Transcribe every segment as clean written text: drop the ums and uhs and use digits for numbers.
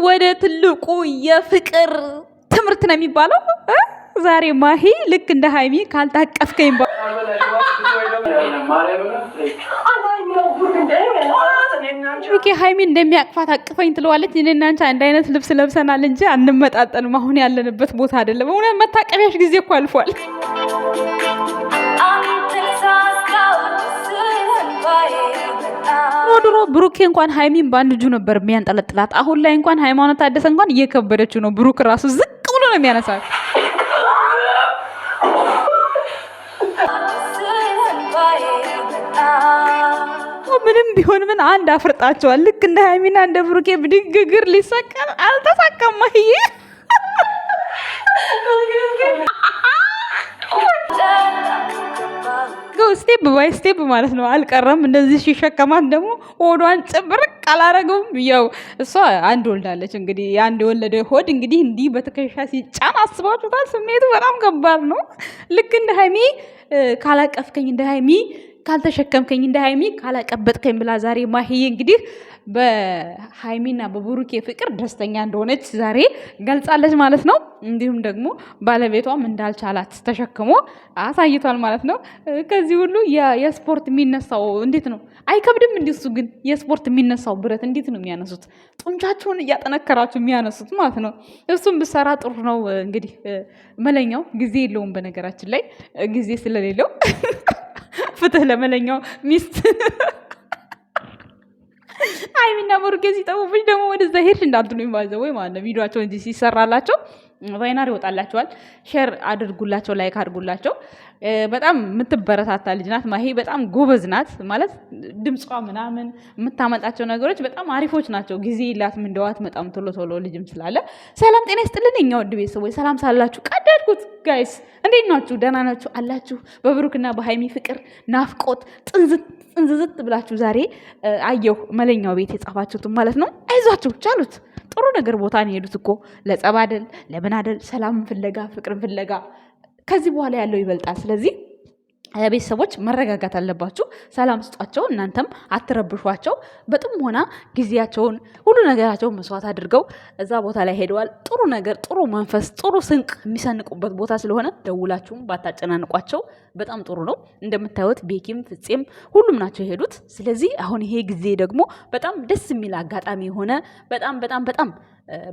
ወደ ትልቁ የፍቅር ትምህርት ነው የሚባለው። ዛሬ ማሂ ልክ እንደ ሃይሚ ካልታቀፍከኝ ብሩኬ ሃይሚ እንደሚያቅፋት አቅፈኝ ትለዋለች። እኔና አንቺ አንድ አይነት ልብስ ለብሰናል እንጂ አንመጣጠንም። አሁን ያለንበት ቦታ አይደለም። እውነት መታቀቢያሽ ጊዜ እኮ አልፏል። ድሮ ብሩኬ እንኳን ሃይሚን በአንድ እጁ ነበር የሚያንጠለጥላት። አሁን ላይ እንኳን ሃይማኖት ታደሰ እንኳን እየከበደችው ነው። ብሩክ ራሱ ዝቅ ብሎ ነው የሚያነሳት። ምንም ቢሆን ምን አንድ አፍርጣቸዋል። ልክ እንደ ሃይሚና እንደ ብሩኬ ብድግግር ሊሰቀል አልተሳካም። ይሄ ስቴፕ ባይ ስቴፕ ማለት ነው። አልቀረም። እንደዚህ ሲሸከማት ደግሞ ሆዷን ጭብርቅ አላረገውም። ያው እሷ አንድ ወልዳለች። እንግዲህ የአንድ የወለደ ሆድ እንግዲህ እንዲህ በትከሻ ሲጫን አስባችሁታል? ስሜቱ በጣም ከባድ ነው። ልክ እንደ ሃይሚ ካላቀፍከኝ፣ እንደ ሃይሚ ካልተሸከምከኝ፣ እንደ ሃይሚ ካላቀበጥከኝ ብላ ዛሬ ማሂዬ እንግዲህ በሃይሚና በብሩኬ ፍቅር ደስተኛ እንደሆነች ዛሬ ገልጻለች ማለት ነው። እንዲሁም ደግሞ ባለቤቷም እንዳልቻላት ተሸክሞ አሳይቷል ማለት ነው። ከዚህ ሁሉ የስፖርት የሚነሳው እንዴት ነው? አይከብድም? እንዲሱ ግን የስፖርት የሚነሳው ብረት እንዴት ነው የሚያነሱት? ጡንቻቸውን እያጠነከራችሁ የሚያነሱት ማለት ነው። እሱም ብሰራ ጥሩ ነው። እንግዲህ መለኛው ጊዜ የለውም። በነገራችን ላይ ጊዜ ስለሌለው ፍትህ ለመለኛው ሚስት ሃይሚና ብሩኬ ሲጠቡብኝ ደግሞ ወደዛ ሄድሽ እንዳትሉ ይባዘው ወይ ማለት ነው። ቪዲዮአቸው እንጂ ሲሰራላቸው ቫይናር ይወጣላቸዋል። ሼር አድርጉላቸው፣ ላይክ አድርጉላቸው። በጣም የምትበረታታ ልጅ ናት ማሂ። በጣም ጎበዝ ናት ማለት ድምጿ ምናምን የምታመጣቸው ነገሮች በጣም አሪፎች ናቸው። ጊዜ የላትም እንደዋት መጣም ቶሎ ቶሎ ልጅም ስላለ። ሰላም ጤና ይስጥልን የኛ ውድ ቤተሰቦች፣ ሰላም ሳላችሁ ቀዳድኩት ጋይስ፣ እንዴት ናችሁ? ደህና ናችሁ አላችሁ? በብሩክና በሃይሚ ፍቅር ናፍቆት ጥንዝዝት ብላችሁ ዛሬ አየሁ መለኛው ቤት የጻፋችሁትም ማለት ነው። አይዟችሁ ቻሉት። ጥሩ ነገር ቦታ ነው የሄዱት እኮ ለጸብ አይደል ለምን አይደል፣ ሰላምን ፍለጋ ፍቅርን ፍለጋ። ከዚህ በኋላ ያለው ይበልጣል። ስለዚህ ቤተሰቦች መረጋጋት አለባችሁ። ሰላም ስጧቸው። እናንተም አትረብሿቸው። በጥሞና ጊዜያቸውን ሁሉ ነገራቸውን መስዋዕት አድርገው እዛ ቦታ ላይ ሄደዋል። ጥሩ ነገር፣ ጥሩ መንፈስ፣ ጥሩ ስንቅ የሚሰንቁበት ቦታ ስለሆነ ደውላችሁም ባታጨናንቋቸው በጣም ጥሩ ነው። እንደምታዩት ቤኪም ፍፄም ሁሉም ናቸው የሄዱት። ስለዚህ አሁን ይሄ ጊዜ ደግሞ በጣም ደስ የሚል አጋጣሚ የሆነ በጣም በጣም በጣም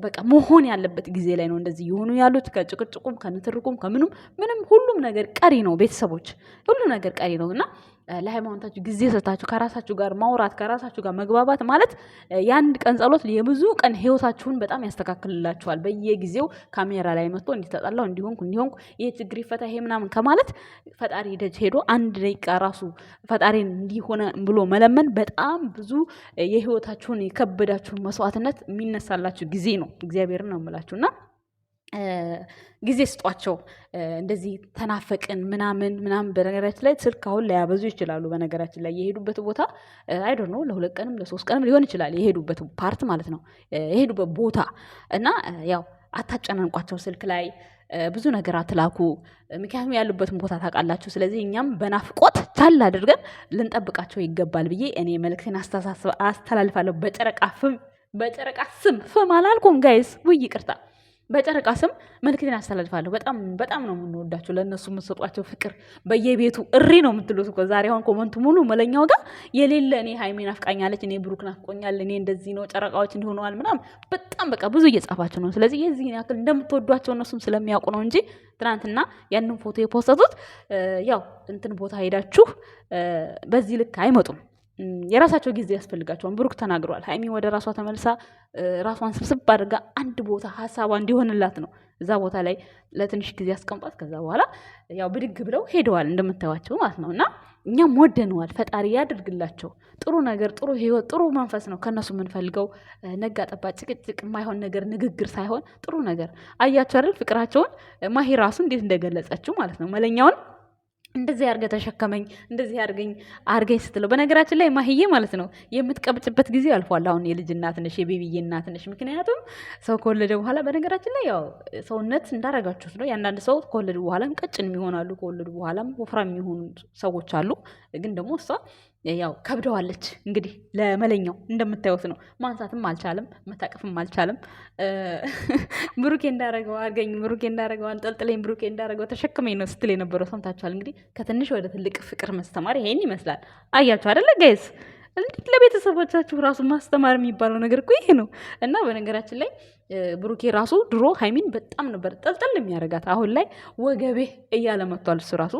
በቃ መሆን ያለበት ጊዜ ላይ ነው እንደዚህ የሆኑ ያሉት። ከጭቅጭቁም ከንትርኩም ከምንም ምንም ሁሉም ነገር ቀሪ ነው። ቤተሰቦች ሁሉ ነገር ቀሪ ነው እና ለሃይማኖታችሁ ጊዜ ሰጣችሁ ከራሳችሁ ጋር ማውራት ከራሳችሁ ጋር መግባባት ማለት የአንድ ቀን ጸሎት የብዙ ቀን ህይወታችሁን በጣም ያስተካክልላችኋል። በየጊዜው ካሜራ ላይ መጥቶ እንዲተጣላው እንዲሆንኩ ይሄ ችግር ይፈታ ይሄ ምናምን ከማለት ፈጣሪ ደጅ ሄዶ አንድ ደቂቃ ራሱ ፈጣሪን እንዲሆነ ብሎ መለመን በጣም ብዙ የህይወታችሁን የከበዳችሁን መስዋዕትነት የሚነሳላችሁ ጊዜ ነው። እግዚአብሔርን ነው የምላችሁና ጊዜ ስጧቸው። እንደዚህ ተናፈቅን ምናምን በነገራችን ላይ ስልክ አሁን ሊያበዙ ይችላሉ። በነገራችን ላይ የሄዱበት ቦታ አይ ዶንት ኖ ለ2 ቀንም ለ3 ቀንም ሊሆን ይችላል የሄዱበት ፓርት ማለት ነው የሄዱበት ቦታ እና ያው አታጨናንቋቸው። ስልክ ላይ ብዙ ነገር አትላኩ። ምክንያቱም ያሉበትን ቦታ ታውቃላችሁ። ስለዚህ እኛም በናፍቆት ቻል አድርገን ልንጠብቃቸው ይገባል ብዬ እኔ መልእክቴን አስተላልፋለሁ። በጨረቃ ስም ፍም አላልኩም ጋይስ፣ ውይ ይቅርታ። በጨረቃ ስም መልእክቴን አስተላልፋለሁ። በጣም በጣም ነው የምንወዳቸው። ለእነሱ የምትሰጧቸው ፍቅር በየቤቱ እሪ ነው የምትሉት እኮ። ዛሬ አሁን ኮመንቱ ሙሉ መለኛው ጋር የሌለ እኔ ሃይሜ ናፍቃኛለች፣ እኔ ብሩክ ናፍቆኛል፣ እኔ እንደዚህ ነው ጨረቃዎች እንዲሆነዋል ምናምን በጣም በቃ ብዙ እየጻፋቸው ነው። ስለዚህ የዚህን ያክል እንደምትወዷቸው እነሱም ስለሚያውቁ ነው እንጂ ትናንትና ያንን ፎቶ የፖስተቱት ያው እንትን ቦታ ሄዳችሁ በዚህ ልክ አይመጡም። የራሳቸው ጊዜ ያስፈልጋቸዋል። ብሩክ ተናግሯል። ሃይሚ ወደ ራሷ ተመልሳ ራሷን ስብስብ አድርጋ አንድ ቦታ ሀሳቧ እንዲሆንላት ነው እዛ ቦታ ላይ ለትንሽ ጊዜ አስቀምጧት። ከዛ በኋላ ያው ብድግ ብለው ሄደዋል እንደምታዩቸው ማለት ነው። እና እኛም ወደነዋል። ፈጣሪ ያድርግላቸው ጥሩ ነገር፣ ጥሩ ህይወት፣ ጥሩ መንፈስ ነው ከነሱ የምንፈልገው። ነጋ ጠባ ጭቅጭቅ፣ የማይሆን ነገር ንግግር ሳይሆን ጥሩ ነገር። አያችሁ አይደል ፍቅራቸውን ማሂ ራሱ እንዴት እንደገለጸችው ማለት ነው። መለኛውን እንደዚህ አርገ ተሸከመኝ እንደዚህ አርገኝ ስትለው፣ በነገራችን ላይ ማሂዬ ማለት ነው የምትቀብጭበት ጊዜ አልፏል። አሁን የልጅ እናት ነሽ፣ የቤቢዬ እናት ነሽ። ምክንያቱም ሰው ከወለደ በኋላ በነገራችን ላይ ያው ሰውነት እንዳረጋችሁት ነው። ያንዳንድ ሰው ከወለዱ በኋላም ቀጭን የሚሆናሉ፣ ከወለዱ በኋላም ወፍራም የሚሆኑ ሰዎች አሉ። ግን ደግሞ እሷ ያው ከብደዋለች እንግዲህ ለመለኛው እንደምታዩት ነው። ማንሳትም አልቻለም፣ መታቀፍም አልቻለም። ብሩኬ እንዳረገው አርገኝ፣ ብሩኬ እንዳረገው አንጠልጥለኝ፣ ብሩኬ እንዳረገው ተሸክመኝ ነው ስትል የነበረው ሰምታችኋል። እንግዲህ ከትንሽ ወደ ትልቅ ፍቅር ማስተማር ይሄን ይመስላል። አያችሁ አይደለ ጋይስ? እንዴት ለቤተሰቦቻችሁ ራሱ ማስተማር የሚባለው ነገር እኮ ይሄ ነው። እና በነገራችን ላይ ብሩኬ ራሱ ድሮ ሀይሚን በጣም ነበር ጠልጠል የሚያደርጋት። አሁን ላይ ወገቤ እያለ መጥቷል እሱ ራሱ።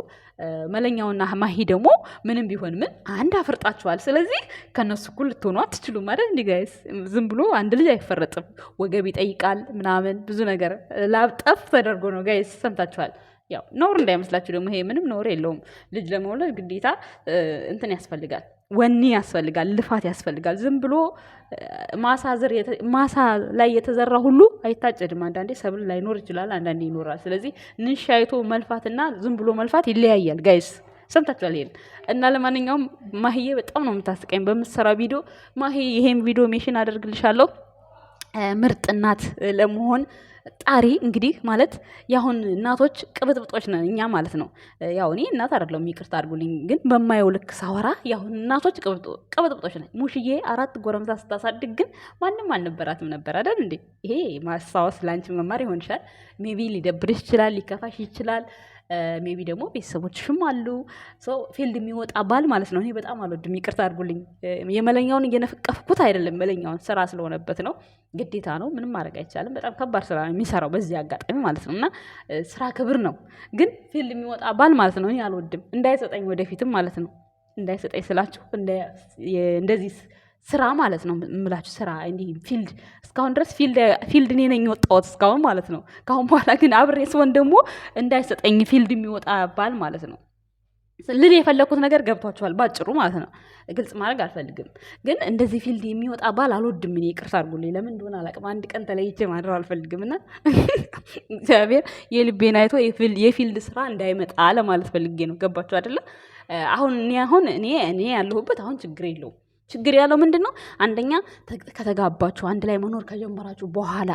መለኛውና ማሂ ደግሞ ምንም ቢሆን ምን አንድ አፍርጣችኋል። ስለዚህ ከነሱ እኩል ልትሆኑ አትችሉም አይደል? እንዲ ጋይስ፣ ዝም ብሎ አንድ ልጅ አይፈረጥም። ወገብ ይጠይቃል ምናምን ብዙ ነገር ላብጠፍ ተደርጎ ነው ጋይስ። ሰምታችኋል። ያው ነውር እንዳይመስላችሁ ደግሞ ይሄ ምንም ነውር የለውም። ልጅ ለመውለድ ግዴታ እንትን ያስፈልጋል፣ ወኔ ያስፈልጋል፣ ልፋት ያስፈልጋል። ዝም ብሎ ማሳ ላይ የተዘራ ሁሉ አይታጨድም። አንዳንዴ ሰብል ላይኖር ይችላል፣ አንዳንዴ ይኖራል። ስለዚህ ንሻይቶ መልፋትና ዝም ብሎ መልፋት ይለያያል ጋይስ። ሰምታችኋል ይሄን። እና ለማንኛውም ማሂዬ በጣም ነው የምታስቀኝ በምትሰራ ቪዲዮ። ማሂ ይሄን ቪዲዮ ሜሽን አደርግልሻለሁ። ምርጥ እናት ለመሆን ጣሪ። እንግዲህ ማለት ያሁን እናቶች ቅብጥብጦች ነን እኛ ማለት ነው። ያው እኔ እናት አይደለሁም ይቅርታ አድርጉልኝ፣ ግን በማየው ልክ ሳወራ ያሁን እናቶች ቅብጥብጦች ነን። ሙሽዬ 4 ጎረምሳ ስታሳድግ ግን ማንም አልነበራትም ነበር አይደል እንዴ? ይሄ ማስታወስ ላንቺ መማር ይሆንሻል። ሜቢ ሊደብርሽ ይችላል፣ ሊከፋሽ ይችላል። ሜቢ ደግሞ ቤተሰቦችሽም አሉ። ሰው ፊልድ የሚወጣ ባል ማለት ነው። እኔ በጣም አልወድም፣ ይቅርታ አድርጉልኝ። የመለኛውን እየነፈቀፍኩት አይደለም፣ መለኛውን ስራ ስለሆነበት ነው። ግዴታ ነው፣ ምንም ማድረግ አይቻልም። በጣም ከባድ ስራ ነው የሚሰራው በዚህ አጋጣሚ ማለት ነው። እና ስራ ክብር ነው፣ ግን ፊልድ የሚወጣ ባል ማለት ነው እኔ አልወድም። እንዳይሰጠኝ ወደፊትም ማለት ነው። እንዳይሰጠኝ ስላችሁ እንደዚህ ስራ ማለት ነው የምላችሁ። ስራ እንዲህ ፊልድ እስካሁን ድረስ ፊልድ እኔ ነኝ የወጣሁት እስካሁን ማለት ነው። ካሁን በኋላ ግን አብሬ ስሆን ደግሞ እንዳይሰጠኝ ፊልድ የሚወጣ ባል ማለት ነው። ልል የፈለኩት ነገር ገብቷችኋል ባጭሩ ማለት ነው። ግልጽ ማድረግ አልፈልግም፣ ግን እንደዚህ ፊልድ የሚወጣ ባል አልወድም እኔ። ይቅርታ አድርጉልኝ፣ ለምን እንደሆነ አላውቅም። አንድ ቀን ተለይቼ ማድረግ አልፈልግም። እና እግዚአብሔር የልቤን አይቶ የፊልድ ስራ እንዳይመጣ ለማለት ፈልጌ ነው። ገባችሁ አይደለ? አሁን እኔ ያለሁበት አሁን ችግር የለውም። ችግር ያለው ምንድን ነው? አንደኛ ከተጋባችሁ አንድ ላይ መኖር ከጀመራችሁ በኋላ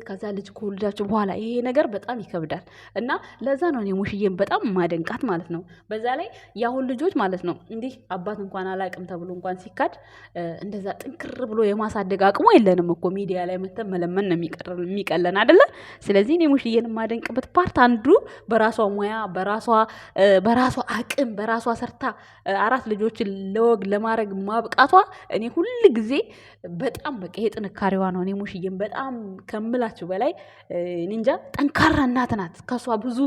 ከዛ ልጅ ከወልዳችሁ በኋላ ይሄ ነገር በጣም ይከብዳል። እና ለዛ ነው እኔ ሙሽዬን በጣም ማደንቃት ማለት ነው። በዛ ላይ የአሁን ልጆች ማለት ነው እንዲህ አባት እንኳን አላቅም ተብሎ እንኳን ሲካድ እንደዛ ጥንክር ብሎ የማሳደግ አቅሙ የለንም እኮ። ሚዲያ ላይ መተን መለመን ነው የሚቀለን አይደለ? ስለዚህ እኔ ሙሽዬን የማደንቅበት ፓርት አንዱ በራሷ ሙያ በራሷ አቅም በራሷ ሰርታ 4 ልጆችን ለወግ ለማድረግ ማብቃቷ እኔ ሁል ጊዜ በጣም በቃ ይሄ ጥንካሬዋ ነው። እኔ ሙሽዬም በጣም ከምላችሁ በላይ እንጃ ጠንካራ እናት ናት። ከሷ ብዙ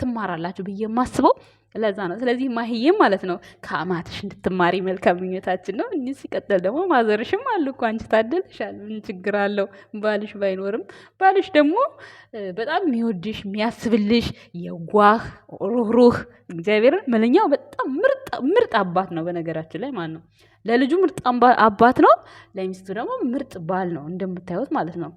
ትማራላችሁ ብዬ የማስበው ለዛ ነው። ስለዚህ ማሂዬም ማለት ነው ከአማትሽ እንድትማሪ መልካም ምኞታችን ነው። እዚህ ሲቀጥል ደግሞ ማዘርሽም አሉ እኮ አንቺ ታደልሻል። ምን ችግር አለው? ባልሽ ባይኖርም ባልሽ ደግሞ በጣም የሚወድሽ የሚያስብልሽ የዋህ ሩህሩህ እግዚአብሔርን መለኛው በጣም ምርጥ አባት ነው። በነገራችን ላይ ማን ነው ለልጁ ምርጥ አባት ነው፣ ለሚስቱ ደግሞ ምርጥ ባል ነው እንደምታዩት ማለት ነው።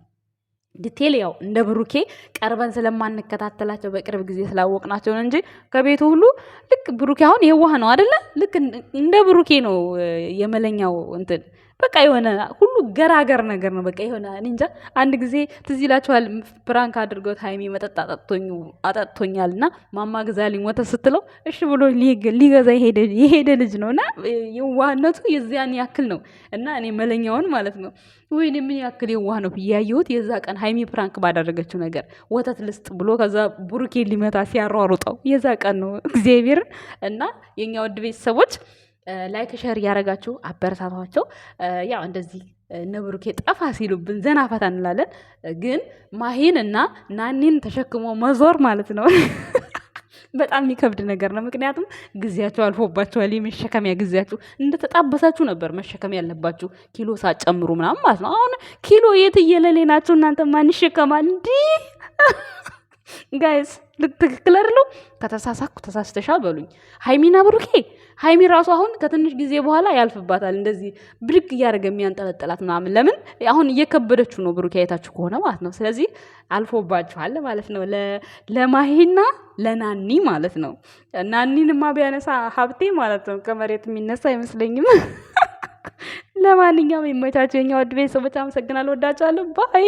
ዲቴል ያው እንደ ብሩኬ ቀርበን ስለማንከታተላቸው በቅርብ ጊዜ ስላወቅናቸው ነው እንጂ ከቤቱ ሁሉ ልክ ብሩኬ አሁን የዋህ ነው አይደለ? ልክ እንደ ብሩኬ ነው የመለኛው እንትን በቃ የሆነ ሁሉ ገራገር ነገር ነው። በቃ የሆነ እንጃ። አንድ ጊዜ ትዝ ይላችኋል ፕራንክ አድርገውት ሀይሚ መጠጥ አጠጥቶኛል እና ማማ ግዛልኝ ወተት ስትለው እሺ ብሎ ሊገዛ የሄደ ልጅ ነው። እና የዋህነቱ የዚያን ያክል ነው። እና እኔ መለኛውን ማለት ነው ወይኔ ምን ያክል የዋህ ነው ብያየሁት የዛ ቀን ሀይሚ ፕራንክ ባደረገችው ነገር ወተት ልስጥ ብሎ ከዛ ብሩኬ ሊመታ ሲያሯሩጠው የዛ ቀን ነው እግዚአብሔርን። እና የኛ ውድ ቤተሰቦች ላይክ ሸር እያደረጋችሁ አበረታቷቸው። ያው እንደዚህ እነ ብሩኬ ጠፋ ሲሉብን ዘና ፈታ እንላለን። ግን ማሂን እና ናኒን ተሸክሞ መዞር ማለት ነው በጣም የሚከብድ ነገር ነው። ምክንያቱም ጊዜያችሁ አልፎባችኋል። የመሸከሚያ ጊዜያችሁ እንደተጣበሳችሁ ነበር መሸከም ያለባችሁ ኪሎ ሳጨምሩ ምናምን ማለት ነው። አሁን ኪሎ የት እየለሌ ናችሁ እናንተ። ማን ይሸከማል እንዲህ ጋይስ? ትክክል አይደለው? ከተሳሳኩ ተሳስተሻል በሉኝ። ሀይሚና ብሩኬ ሀይሚ ራሱ አሁን ከትንሽ ጊዜ በኋላ ያልፍባታል እንደዚህ ብድግ እያደረገ የሚያንጠለጥላት ምናምን። ለምን አሁን እየከበደችው ነው ብሩኬ አይታችሁ ከሆነ ማለት ነው። ስለዚህ አልፎባችኋል ማለት ነው ለማሂና ለናኒ ማለት ነው። ናኒንማ ቢያነሳ ሀብቴ ማለት ነው ከመሬት የሚነሳ አይመስለኝም። ለማንኛውም የመቻቸው የኛ ውድ ቤተሰቦች አመሰግናለሁ። ወዳችኋለሁ። ባይ